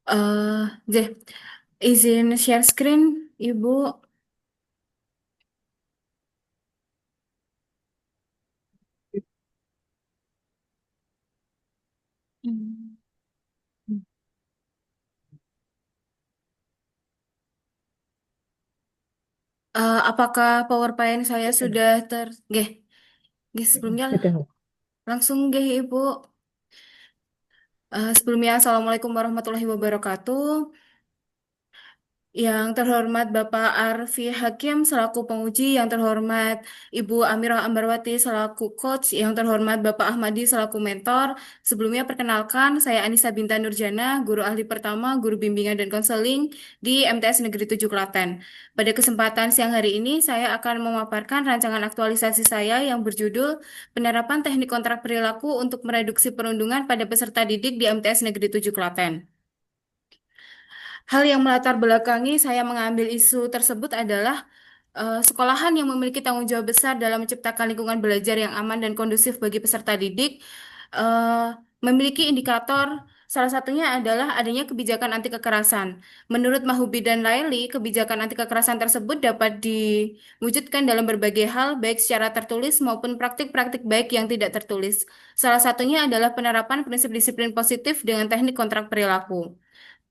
eh J, izin share screen, Ibu. Hmm. Apakah PowerPoint saya Sudah, sudah sebelumnya sudah. langsung Ibu. Sebelumnya Assalamualaikum warahmatullahi wabarakatuh. Yang terhormat Bapak Arfi Hakim selaku penguji, yang terhormat Ibu Amirah Ambarwati selaku coach, yang terhormat Bapak Ahmadi selaku mentor. Sebelumnya perkenalkan, saya Anissa Binta Nurjana, guru ahli pertama, guru bimbingan dan konseling di MTS Negeri 7 Klaten. Pada kesempatan siang hari ini, saya akan memaparkan rancangan aktualisasi saya yang berjudul Penerapan Teknik Kontrak Perilaku untuk Mereduksi Perundungan pada Peserta Didik di MTS Negeri 7 Klaten. Hal yang melatar belakangi saya mengambil isu tersebut adalah sekolahan yang memiliki tanggung jawab besar dalam menciptakan lingkungan belajar yang aman dan kondusif bagi peserta didik eh, memiliki indikator. Salah satunya adalah adanya kebijakan anti kekerasan. Menurut Mahubi dan Laili, kebijakan anti kekerasan tersebut dapat diwujudkan dalam berbagai hal, baik secara tertulis maupun praktik-praktik baik yang tidak tertulis. Salah satunya adalah penerapan prinsip disiplin positif dengan teknik kontrak perilaku.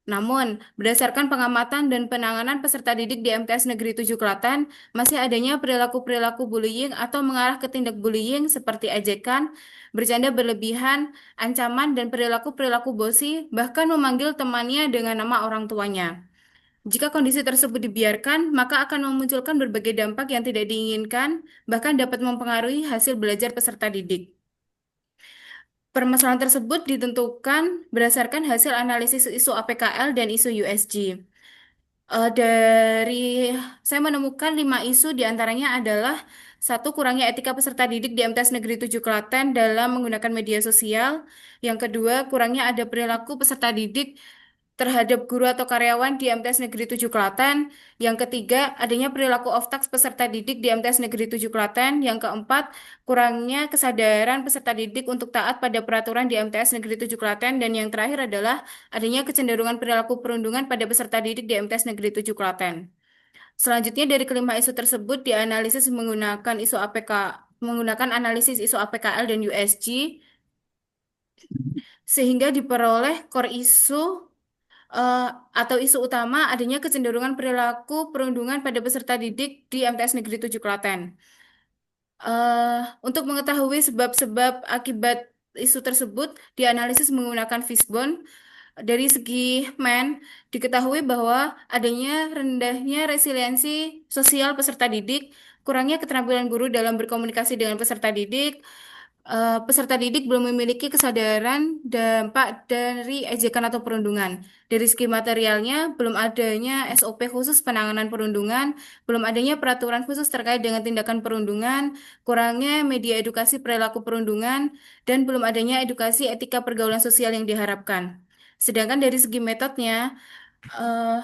Namun, berdasarkan pengamatan dan penanganan peserta didik di MTS Negeri 7 Klaten, masih adanya perilaku-perilaku bullying atau mengarah ke tindak bullying seperti ejekan, bercanda berlebihan, ancaman, dan perilaku-perilaku bosi, bahkan memanggil temannya dengan nama orang tuanya. Jika kondisi tersebut dibiarkan, maka akan memunculkan berbagai dampak yang tidak diinginkan, bahkan dapat mempengaruhi hasil belajar peserta didik. Permasalahan tersebut ditentukan berdasarkan hasil analisis isu APKL dan isu USG. Dari saya menemukan 5 isu diantaranya adalah satu, kurangnya etika peserta didik di MTS Negeri 7 Klaten dalam menggunakan media sosial. Yang kedua, kurangnya ada perilaku peserta didik terhadap guru atau karyawan di MTS Negeri 7 Klaten. Yang ketiga, adanya perilaku off-task peserta didik di MTS Negeri 7 Klaten. Yang keempat, kurangnya kesadaran peserta didik untuk taat pada peraturan di MTS Negeri 7 Klaten. Dan yang terakhir adalah adanya kecenderungan perilaku perundungan pada peserta didik di MTS Negeri 7 Klaten. Selanjutnya dari kelima isu tersebut dianalisis menggunakan isu APK, menggunakan analisis isu APKL dan USG sehingga diperoleh core isu eh, atau isu utama adanya kecenderungan perilaku perundungan pada peserta didik di MTS Negeri 7 Klaten. Eh, untuk mengetahui sebab-sebab akibat isu tersebut, dianalisis menggunakan Fishbone. Dari segi men, diketahui bahwa adanya rendahnya resiliensi sosial peserta didik, kurangnya keterampilan guru dalam berkomunikasi dengan peserta didik, peserta didik belum memiliki kesadaran dampak dari ejekan atau perundungan. Dari segi materialnya, belum adanya SOP khusus penanganan perundungan, belum adanya peraturan khusus terkait dengan tindakan perundungan, kurangnya media edukasi perilaku perundungan, dan belum adanya edukasi etika pergaulan sosial yang diharapkan. Sedangkan dari segi metodenya, eh,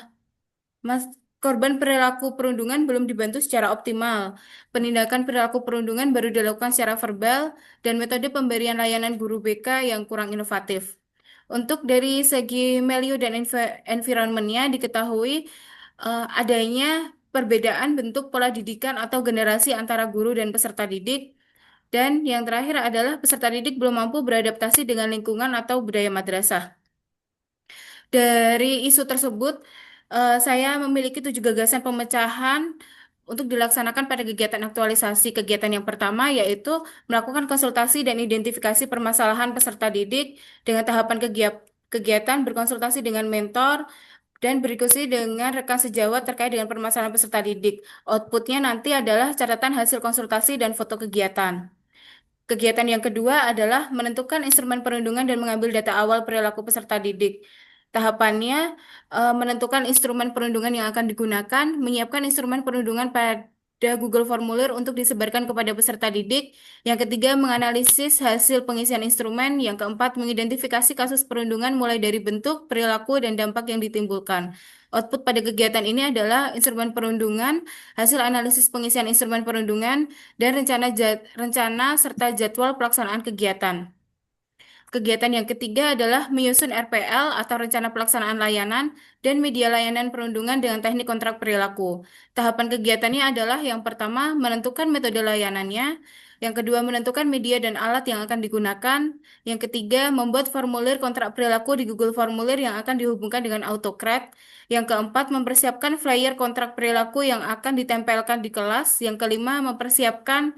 Mas, korban perilaku perundungan belum dibantu secara optimal. Penindakan perilaku perundungan baru dilakukan secara verbal dan metode pemberian layanan guru BK yang kurang inovatif. Untuk dari segi milieu dan environment-nya diketahui adanya perbedaan bentuk pola didikan atau generasi antara guru dan peserta didik. Dan yang terakhir adalah peserta didik belum mampu beradaptasi dengan lingkungan atau budaya madrasah. Dari isu tersebut, saya memiliki 7 gagasan pemecahan untuk dilaksanakan pada kegiatan aktualisasi. Kegiatan yang pertama yaitu melakukan konsultasi dan identifikasi permasalahan peserta didik dengan tahapan kegiatan berkonsultasi dengan mentor dan berdiskusi dengan rekan sejawat terkait dengan permasalahan peserta didik. Outputnya nanti adalah catatan hasil konsultasi dan foto kegiatan. Kegiatan yang kedua adalah menentukan instrumen perlindungan dan mengambil data awal perilaku peserta didik. Tahapannya menentukan instrumen perlindungan yang akan digunakan, menyiapkan instrumen perlindungan pada Google Formulir untuk disebarkan kepada peserta didik. Yang ketiga, menganalisis hasil pengisian instrumen. Yang keempat, mengidentifikasi kasus perlindungan mulai dari bentuk, perilaku, dan dampak yang ditimbulkan. Output pada kegiatan ini adalah instrumen perlindungan, hasil analisis pengisian instrumen perlindungan, dan rencana serta jadwal pelaksanaan kegiatan. Kegiatan yang ketiga adalah menyusun RPL atau rencana pelaksanaan layanan dan media layanan perundungan dengan teknik kontrak perilaku. Tahapan kegiatannya adalah yang pertama menentukan metode layanannya, yang kedua menentukan media dan alat yang akan digunakan, yang ketiga membuat formulir kontrak perilaku di Google Formulir yang akan dihubungkan dengan AutoCAD, yang keempat mempersiapkan flyer kontrak perilaku yang akan ditempelkan di kelas, yang kelima mempersiapkan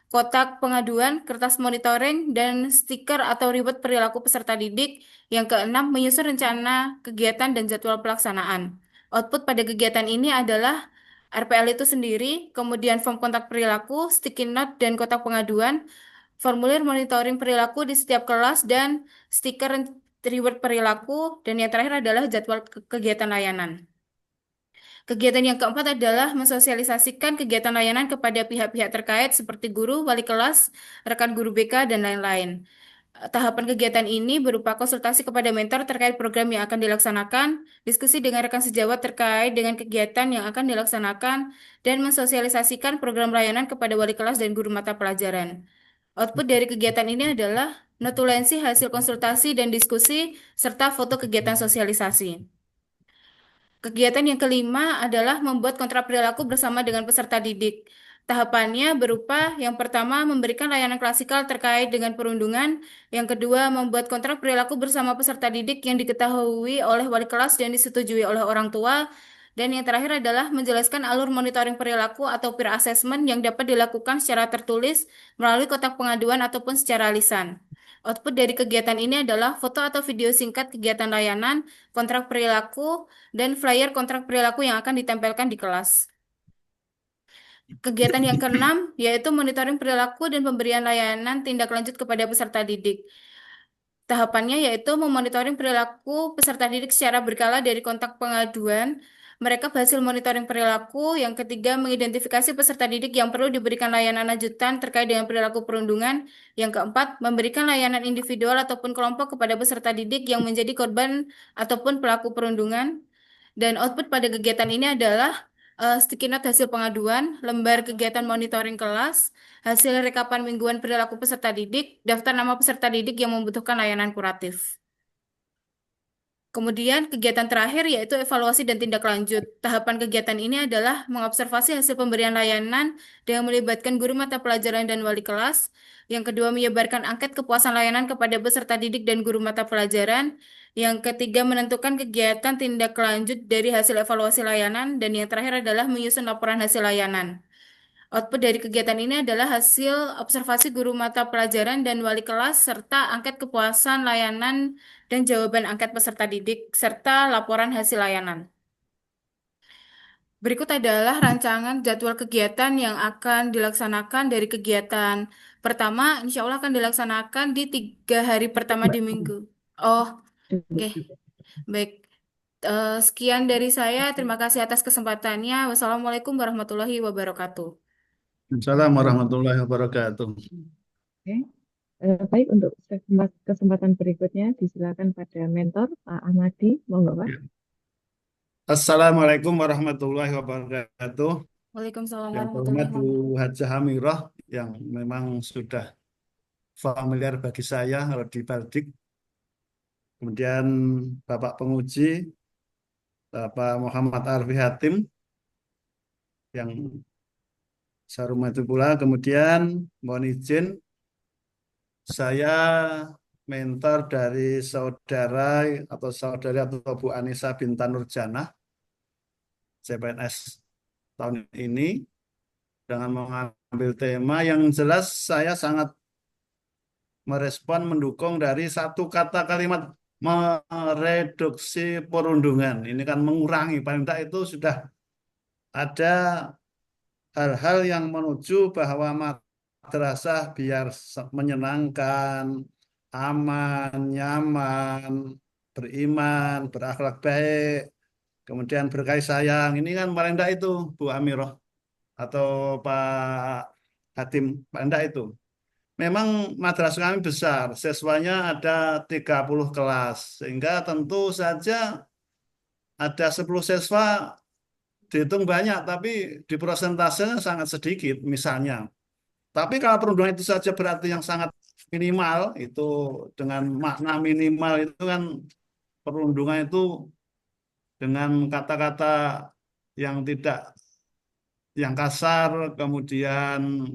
kotak pengaduan, kertas monitoring, dan stiker atau reward perilaku peserta didik. Yang keenam, menyusun rencana kegiatan dan jadwal pelaksanaan. Output pada kegiatan ini adalah RPL itu sendiri, kemudian form kontak perilaku, sticky note, dan kotak pengaduan, formulir monitoring perilaku di setiap kelas, dan stiker reward perilaku, dan yang terakhir adalah jadwal kegiatan layanan. Kegiatan yang keempat adalah mensosialisasikan kegiatan layanan kepada pihak-pihak terkait seperti guru, wali kelas, rekan guru BK, dan lain-lain. Tahapan kegiatan ini berupa konsultasi kepada mentor terkait program yang akan dilaksanakan, diskusi dengan rekan sejawat terkait dengan kegiatan yang akan dilaksanakan, dan mensosialisasikan program layanan kepada wali kelas dan guru mata pelajaran. Output dari kegiatan ini adalah notulensi hasil konsultasi dan diskusi, serta foto kegiatan sosialisasi. Kegiatan yang kelima adalah membuat kontrak perilaku bersama dengan peserta didik. Tahapannya berupa yang pertama memberikan layanan klasikal terkait dengan perundungan, yang kedua membuat kontrak perilaku bersama peserta didik yang diketahui oleh wali kelas dan disetujui oleh orang tua, dan yang terakhir adalah menjelaskan alur monitoring perilaku atau peer assessment yang dapat dilakukan secara tertulis melalui kotak pengaduan ataupun secara lisan. Output dari kegiatan ini adalah foto atau video singkat kegiatan layanan, kontrak perilaku, dan flyer kontrak perilaku yang akan ditempelkan di kelas. Kegiatan yang keenam yaitu monitoring perilaku dan pemberian layanan tindak lanjut kepada peserta didik. Tahapannya yaitu memonitoring perilaku peserta didik secara berkala dari kontak pengaduan, mereka hasil monitoring perilaku. Yang ketiga, mengidentifikasi peserta didik yang perlu diberikan layanan lanjutan terkait dengan perilaku perundungan. Yang keempat, memberikan layanan individual ataupun kelompok kepada peserta didik yang menjadi korban ataupun pelaku perundungan. Dan output pada kegiatan ini adalah sticky note hasil pengaduan, lembar kegiatan monitoring kelas, hasil rekapan mingguan perilaku peserta didik, daftar nama peserta didik yang membutuhkan layanan kuratif. Kemudian kegiatan terakhir yaitu evaluasi dan tindak lanjut. Tahapan kegiatan ini adalah mengobservasi hasil pemberian layanan dengan melibatkan guru mata pelajaran dan wali kelas. Yang kedua, menyebarkan angket kepuasan layanan kepada peserta didik dan guru mata pelajaran. Yang ketiga, menentukan kegiatan tindak lanjut dari hasil evaluasi layanan. Dan yang terakhir adalah menyusun laporan hasil layanan. Output dari kegiatan ini adalah hasil observasi guru mata pelajaran dan wali kelas, serta angket kepuasan layanan dan jawaban angket peserta didik, serta laporan hasil layanan. Berikut adalah rancangan jadwal kegiatan yang akan dilaksanakan dari kegiatan pertama, insya Allah akan dilaksanakan di 3 hari pertama di minggu. Oh, oke. Baik. Sekian dari saya. Terima kasih atas kesempatannya. Wassalamualaikum warahmatullahi wabarakatuh. Assalamualaikum warahmatullahi wabarakatuh. Oke. Baik, untuk kesempatan berikutnya disilakan pada mentor Pak Ahmadi, monggo Pak. Assalamualaikum warahmatullahi wabarakatuh. Waalaikumsalam Yang warahmatullahi terhormat Bu wabarakatuh. Hajah Hamirah yang memang sudah familiar bagi saya kalau di Baldik. Kemudian Bapak Penguji, Bapak Muhammad Arfi Hatim yang saya hormati pula. Kemudian mohon izin saya mentor dari saudara atau saudari atau Bu Anissa Bintan Nurjana, CPNS tahun ini, dengan mengambil tema yang jelas saya sangat merespon, mendukung dari satu kata kalimat mereduksi perundungan. Ini kan mengurangi, paling tidak itu sudah ada hal-hal yang menuju bahwa madrasah biar menyenangkan, aman, nyaman, beriman, berakhlak baik, kemudian berkasih sayang. Ini kan paling tidak itu Bu Amirah atau Pak Hatim, Pak Endak itu. Memang madrasah kami besar, siswanya ada 30 kelas, sehingga tentu saja ada 10 siswa dihitung banyak, tapi di persentasenya sangat sedikit misalnya. Tapi kalau perundungan itu saja berarti yang sangat minimal itu, dengan makna minimal itu kan perundungan itu dengan kata-kata yang tidak, yang kasar, kemudian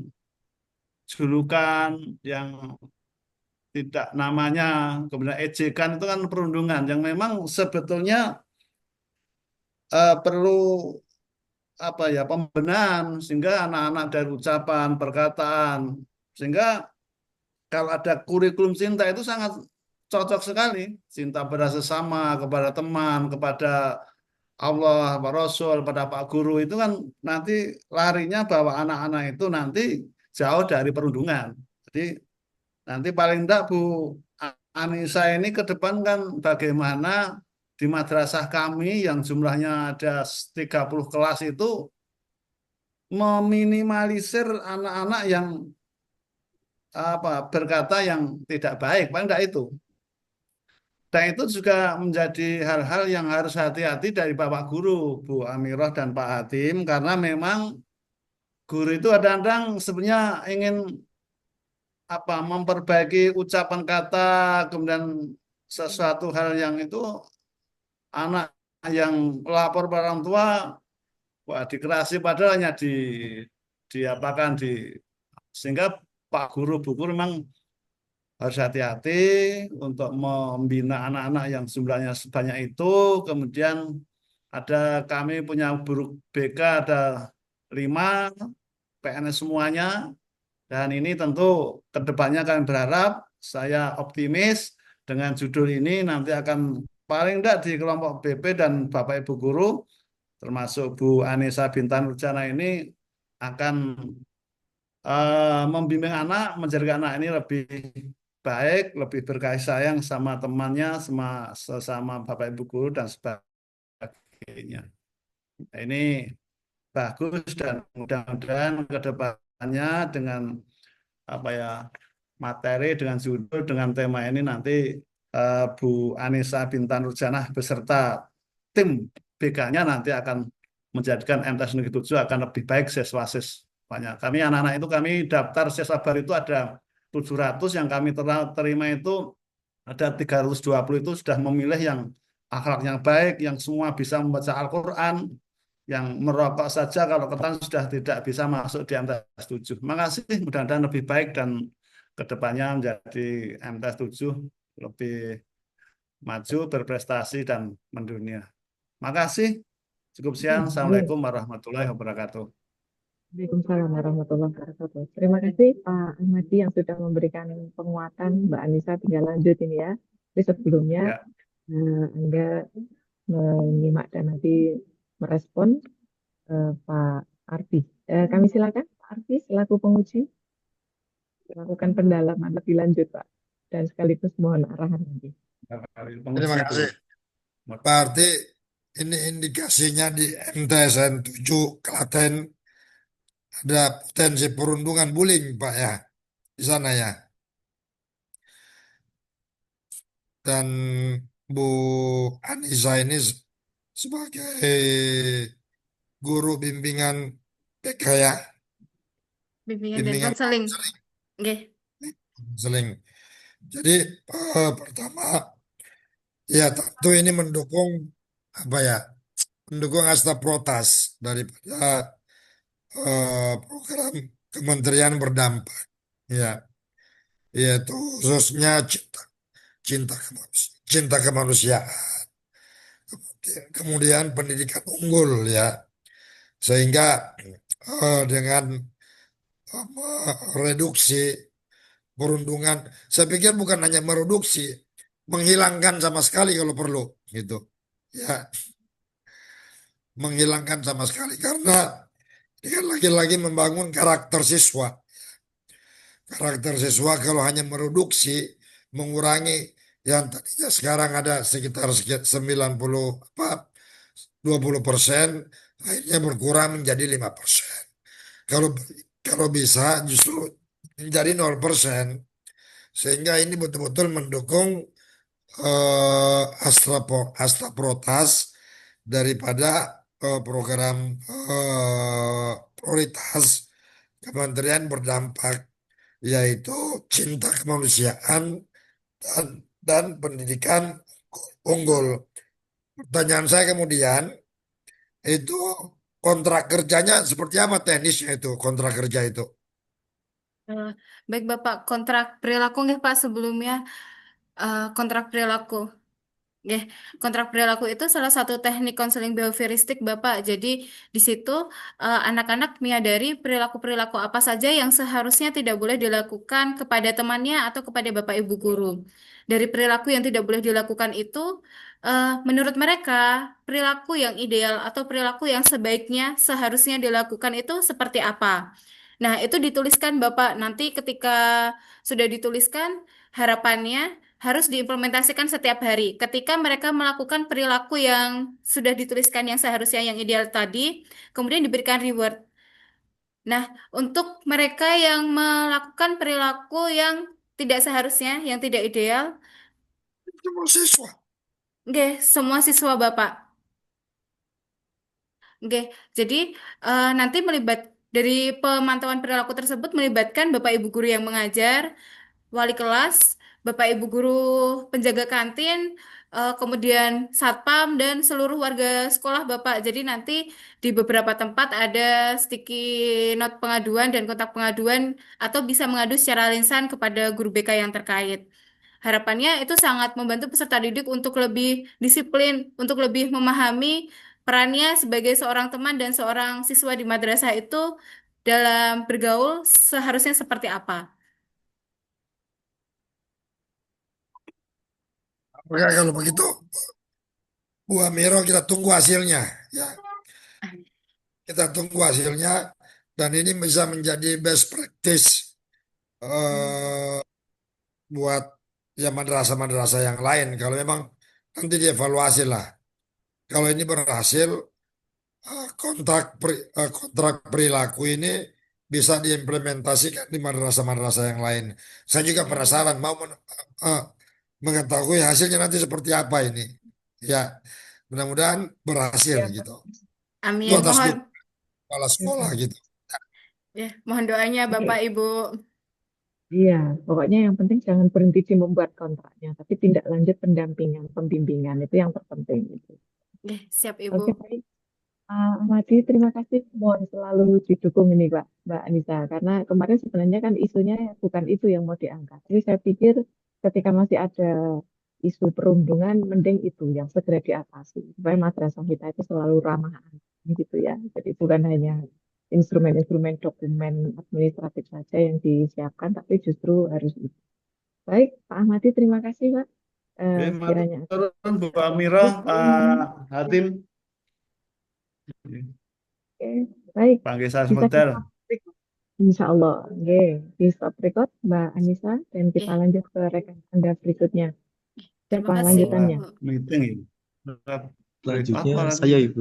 julukan yang tidak namanya, kemudian ejekan, itu kan perundungan yang memang sebetulnya perlu apa ya, pembenahan, sehingga anak-anak dari ucapan perkataan, sehingga kalau ada kurikulum cinta itu sangat cocok sekali. Cinta pada sesama, kepada teman, kepada Allah, Pak Rasul, pada Pak Guru, itu kan nanti larinya bahwa anak-anak itu nanti jauh dari perundungan. Jadi nanti paling enggak Bu Anissa ini ke depan kan bagaimana di madrasah kami yang jumlahnya ada 30 kelas itu meminimalisir anak-anak yang berkata yang tidak baik, paling enggak itu. Dan itu juga menjadi hal-hal yang harus hati-hati dari Bapak Guru, Bu Amirah dan Pak Hatim, karena memang guru itu kadang-kadang sebenarnya ingin memperbaiki ucapan kata, kemudian sesuatu hal yang itu anak yang lapor pada orang tua, wah dikerasi padahal hanya diapakan di, sehingga Pak Guru, Bu Guru memang harus hati-hati untuk membina anak-anak yang jumlahnya sebanyak itu. Kemudian ada, kami punya guru BK ada 5, PNS semuanya. Dan ini tentu ke depannya kami berharap, saya optimis dengan judul ini nanti akan paling tidak di kelompok BP dan Bapak Ibu Guru, termasuk Bu Anissa Bintan Rujana ini akan membimbing anak, menjaga anak ini lebih baik, lebih berkasih sayang sama temannya, sama sesama Bapak Ibu Guru dan sebagainya. Nah, ini bagus dan mudah-mudahan ke depannya dengan apa ya, materi, dengan judul, dengan tema ini nanti Bu Anissa Bintan Rujana beserta tim BK-nya nanti akan menjadikan MTs Negeri 7 akan lebih baik siswa-siswanya. Kami anak-anak itu, kami daftar siswa baru itu ada 700, yang kami terima itu ada 320 itu sudah memilih yang akhlaknya baik, yang semua bisa membaca Al-Quran, yang merokok saja kalau ketan sudah tidak bisa masuk di MTs 7. Makasih, mudah-mudahan lebih baik dan kedepannya menjadi MTs 7 lebih maju, berprestasi, dan mendunia. Makasih. Cukup sekian. Baik. Assalamualaikum warahmatullahi wabarakatuh. Waalaikumsalam warahmatullahi wabarakatuh. Terima kasih Pak Ahmadi yang sudah memberikan penguatan. Mbak Anissa tinggal lanjut ini ya. Jadi sebelumnya Ya, Anda menyimak dan nanti merespon Pak Arfi. Kami silakan Pak Arfi selaku penguji melakukan pendalaman lebih lanjut Pak. Dan sekaligus mohon arahan nanti. penguji Terima itu. kasih. Berarti ini indikasinya di MTSN 7 Klaten ada potensi perundungan bullying Pak ya di sana ya. Dan Bu Anissa ini sebagai guru bimbingan TK ya, Bimbingan dan bimbingan konseling. Oke. seling. Jadi pertama ya tentu ini mendukung apa ya, mendukung asta protas daripada program kementerian berdampak ya, yaitu khususnya cinta kemanusiaan, kemudian pendidikan unggul ya, sehingga dengan reduksi perundungan, saya pikir bukan hanya mereduksi, menghilangkan sama sekali kalau perlu gitu ya, menghilangkan sama sekali, karena ini kan lagi-lagi membangun karakter siswa. Karakter siswa kalau hanya mereduksi, mengurangi yang tadinya sekarang ada sekitar 90 apa 20%, akhirnya berkurang menjadi 5%. Kalau kalau bisa justru menjadi 0%, sehingga ini betul-betul mendukung astra protas daripada program prioritas kementerian berdampak yaitu cinta kemanusiaan dan, dan pendidikan unggul. Pertanyaan saya kemudian, itu kontrak kerjanya seperti apa teknisnya itu kontrak kerja itu? Eh, Baik Bapak, kontrak perilaku nggih Pak sebelumnya. Kontrak perilaku. Nggih, kontrak perilaku itu salah satu teknik konseling behavioristik Bapak. Jadi di situ anak-anak menyadari perilaku-perilaku apa saja yang seharusnya tidak boleh dilakukan kepada temannya atau kepada Bapak Ibu guru. Dari perilaku yang tidak boleh dilakukan itu, menurut mereka perilaku yang ideal atau perilaku yang sebaiknya seharusnya dilakukan itu seperti apa. Nah, itu dituliskan Bapak. Nanti ketika sudah dituliskan, harapannya harus diimplementasikan setiap hari. Ketika mereka melakukan perilaku yang sudah dituliskan yang seharusnya yang ideal tadi, kemudian diberikan reward. Nah, untuk mereka yang melakukan perilaku yang tidak seharusnya, yang tidak ideal, Semua siswa. oke, semua siswa Bapak. Oke, jadi nanti dari pemantauan perilaku tersebut melibatkan Bapak Ibu guru yang mengajar, wali kelas, Bapak Ibu guru penjaga kantin, kemudian satpam dan seluruh warga sekolah Bapak. Jadi nanti di beberapa tempat ada sticky note pengaduan dan kontak pengaduan atau bisa mengadu secara lisan kepada guru BK yang terkait. Harapannya itu sangat membantu peserta didik untuk lebih disiplin, untuk lebih memahami perannya sebagai seorang teman dan seorang siswa di madrasah itu dalam bergaul seharusnya seperti apa. Oke, kalau begitu, Bu Amiro, kita tunggu hasilnya. Ya, kita tunggu hasilnya. Dan ini bisa menjadi best practice eh, buat ya madrasah-madrasah yang lain. Kalau memang nanti dievaluasi lah. Kalau ini berhasil, kontrak perilaku ini bisa diimplementasikan di madrasah-madrasah yang lain. Saya juga penasaran mau eh, mengetahui hasilnya nanti seperti apa ini. Ya, mudah-mudahan berhasil Ya, Pak. gitu. Itu Amin. atas Mohon dukungan kepala sekolah Mm-mm. gitu. ya, mohon doanya Bapak Oke. Ibu. Iya, pokoknya yang penting jangan berhenti di membuat kontraknya, tapi tindak lanjut pendampingan, pembimbingan itu yang terpenting itu. Siap Ibu. Oke, baik. Madi, terima kasih. Mohon selalu didukung ini, Pak, Mbak Anissa. Karena kemarin sebenarnya kan isunya bukan itu yang mau diangkat. Jadi saya pikir ketika masih ada isu perundungan, mending itu yang segera diatasi. Supaya madrasah kita itu selalu ramah anak, gitu ya. Jadi bukan hanya instrumen-instrumen dokumen administratif saja yang disiapkan, tapi justru harus itu. Baik, Pak Ahmadi, terima kasih, Pak. Oke, Sekiranya ada matur nuwun, Bu pertanyaan Amira, lanjut, Pak ya, Hatim. oke, baik. Panggil saya Bisa sebentar. kita Insya Allah. Oke, di stop record Mbak Anissa dan kita Eh, lanjut ke rekan Anda berikutnya. Terima Siapa kasih Adalah lanjutannya? Ibu. meeting ini. Selanjutnya Apa saya Ibu.